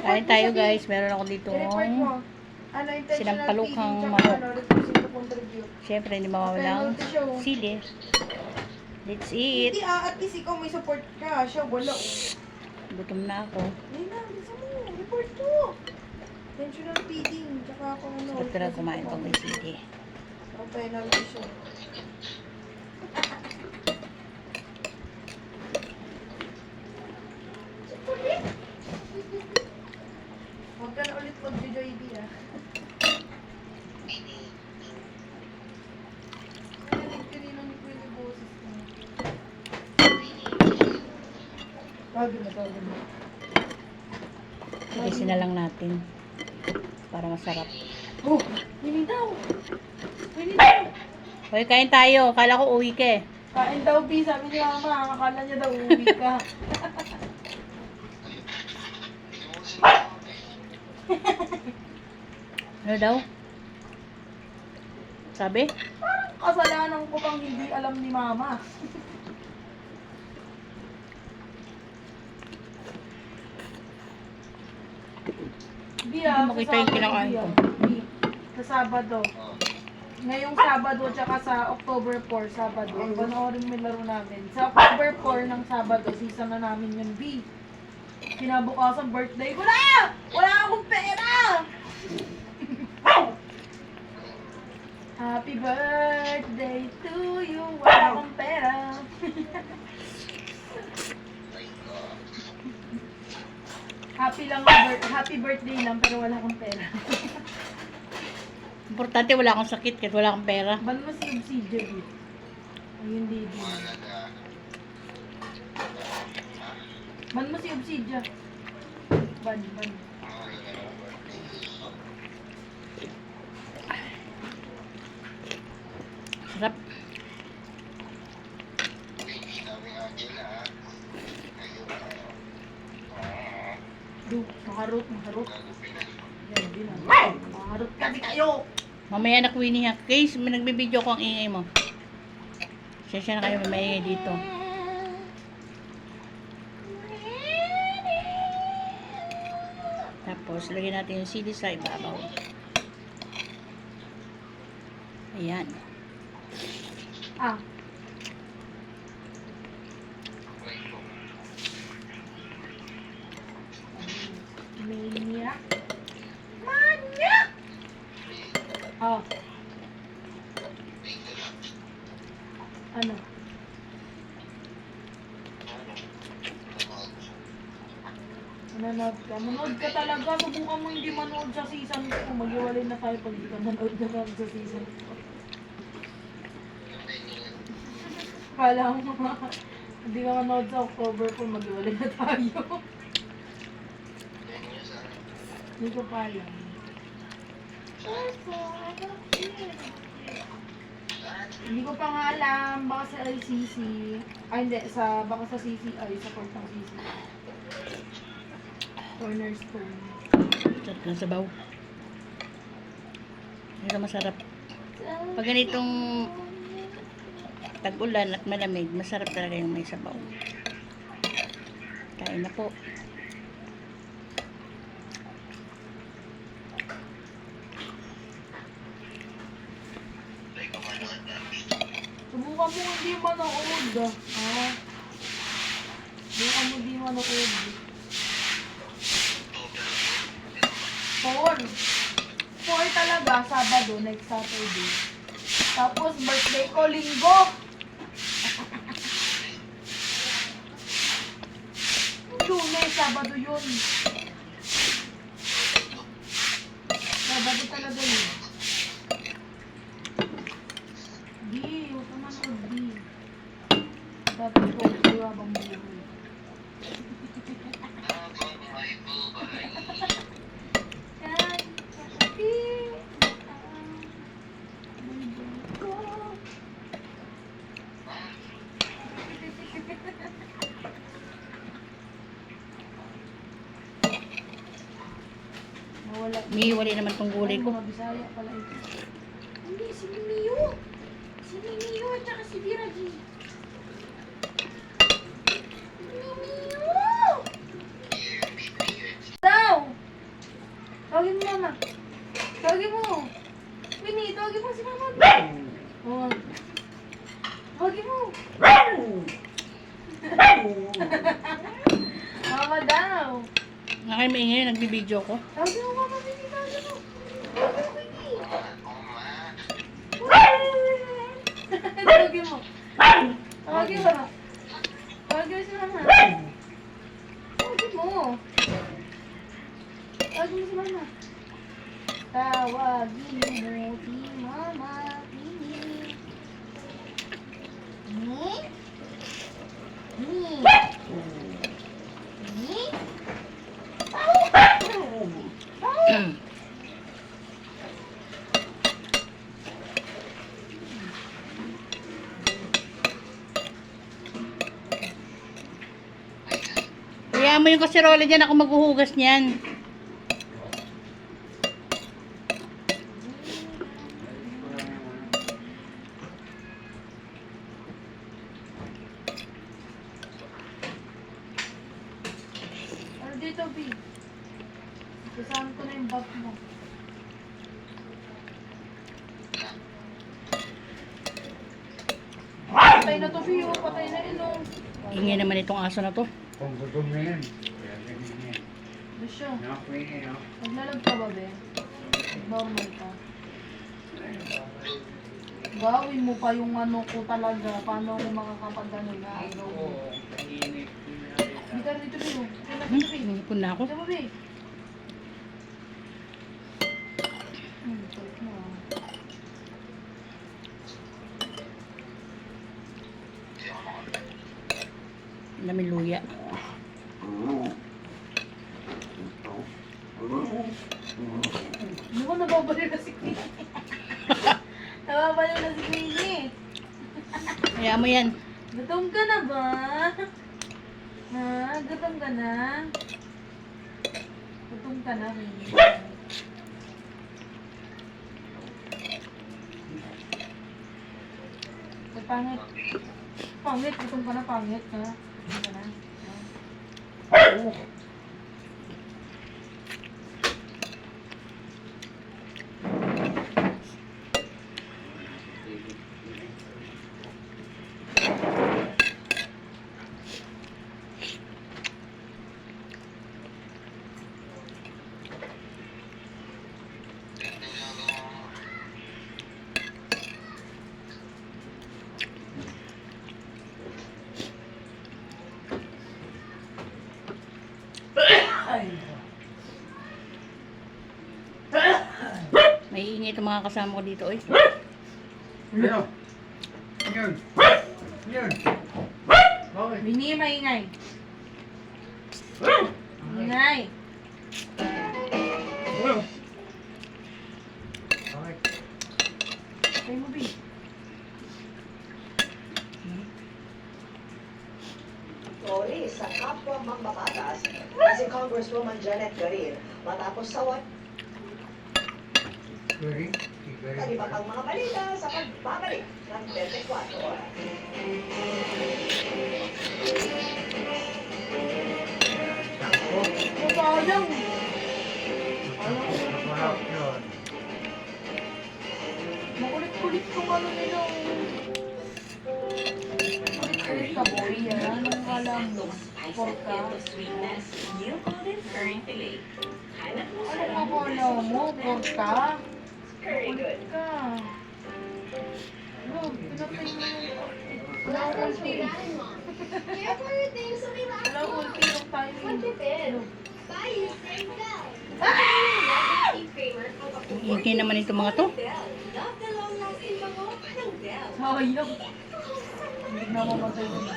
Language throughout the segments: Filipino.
Kain tayo guys. Meron ako dito sinampalukang manok. Siyempre, hindi mawawalang sili. Let's eat. Hindi at least ikaw may support ka. Siya wala. Gutom na ako. Hindi na, bisa mo. Report mo. Intentional feeding. Tsaka ako ano. Sarap talaga kumain pag may sili. Ako penalty siya. Huwag ka na ulit mag-joy-B ah. Tawagin mo. Isin na lang natin. Para masarap. Oh, hindi daw. Hindi daw. Hoy, kain tayo. Kala ko uwi ka eh. Kain daw, B. Sabi ni Mama, akala niya daw uwi ka. Ano daw? Sabi? Parang kasalanan ko pang hindi alam ni Mama. Hindi makita yung kinakain ko. Sa Sabado. Ngayong Sabado, tsaka sa October 4, Sabado. Panoorin mo yung laro namin. Sa October 4 ng Sabado, season na namin yun, B. Kinabukasan, birthday ko na! Wala akong pera! Happy birthday to you! Wala akong pera! Happy birthday lang, pero wala akong pera. Importante wala akong sakit kahit wala akong pera. Ban mo si Obsidian eh. Ayun, Didi. Ban mo si Obsidian. Ban. Sarap. Maharot. Yan, din ah. Maharot kasi kayo! Mamaya na Queenie ha. Case, may nagbibideo ko ang ingay mo. Sensya na kayo may maingay dito. Tapos, lagyan natin yung sili sa ibabaw. Ayan. Ah. Maniac. Oh. Ano? Manood ka talaga. Subukan mo hindi manood sa season ko. Mag-iwalay na tayo pag hindi ka manood na sa season ko. Kala mo hindi ka manood sa October ko. Mag-iwalay na tayo. Hindi ko pa alam. Hindi ko pa nga alam. Baka sa LCC. Ay, hindi. Baka sa CCI. Sa court ng CCI. Cornerstone. Sarap ng sabaw. Pero masarap. Pag ganitong tag-ulan at malamig, masarap talaga yung may sabaw. Kain na po. Subukan mo hindi manood. Ha? Subukan mo hindi manood. 4 talaga, Sabado, next Saturday. Tapos birthday ko, Linggo. Lunes, Sabado yun. Sabado talaga yun. Di, huwag ka manood, di. Dapat ko, diwa bang buhay. Mihiwalay naman tong gulay ko. Mga Bisaya pala ito. Hindi, si Mimiyo. Si Mimiyo at saka si Viragi. Mimiyo! Daw! daw. Nakay maingay, nagbibideo ko. Tawagin mo mama, Queenie, tawagin mo. Tawagin mo. Tawagin mo. Tawagin mo si mama. Tawagin mo. Tawagin mo si mama. Tawagin mo si mama. Ni? Ni? Ni? Kaya mo yung kaserola dyan, ako maghuhugas niyan. Ano dito, B? Kasama ko na yung bag mo. Patay na to, B. Oh. Patay na rin, oh. Ingay naman itong aso na to. Kung gutom na yan. Kaya ganyan yan. Ano siya? Nakakuha no? Naglalag ka ba, be? Normal ka. Gawin mo pa yung ano ko talaga. Paano ako makakapagano na? Oo. Kainit. Hindi ka dito, B. Oh. Hindi ka dito, B. Nangipon na ako. Diyan mo, B. Take mo, ah. Daming luya. Ano ko nababaliw na si Queenie? Nababaliw na si Queenie. Kaya mo yan. Gutom ka na ba? Ha? Gutom ka na? Gutom ka na, Queenie. Ay, pangit. Pangit, gutom ka na, pangit ka. Gutom ka na. May ingay itong mga kasama ko dito, oy. Ano? Yun. Yun. Bakit? Bini, maingay. Maingay. Bakit? Tayo mo, B. Sorry sa kapwa mambabatas si Congresswoman Janet Garin matapos sawat Sorry? sa iba pang mga balita sa pagbabalik ng 24 oras. Sakto. Oh, sayang. Masarap yun. Makulit-kulit kung ano nila. Kulit-kulit ka, boy. Yan. Ang kala mo. Porka. Ano ka kala mo? Porka? Kulit ka. Ano? Pinatay mo yung... Wala akong ulti. Wala akong ulti yung timing. Ano? Ingay naman itong mga to. Sayang. Hindi na mamatay ko na.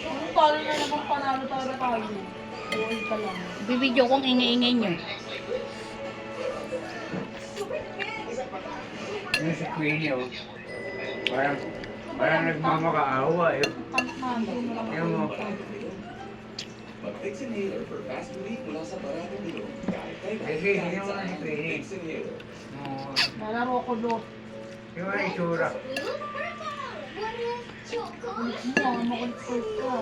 Kung talo na naman panalo talaga tayo. Buhay ka lang. Bibidyo ko ang ingay-ingay nyo. Yung si Queenie, oh. Parang nagmamakaawa eh. Tank natin mo lang. Yan mo. Mag-Fix Inhaler for fast relief mula sa baratong ilong. Kahit kay Kasi hindi mo na si Queenie. Fix Inhaler. Oo. Nalaro ko do. Yung mga itsura. Kulit mo, makulit-kulit ka.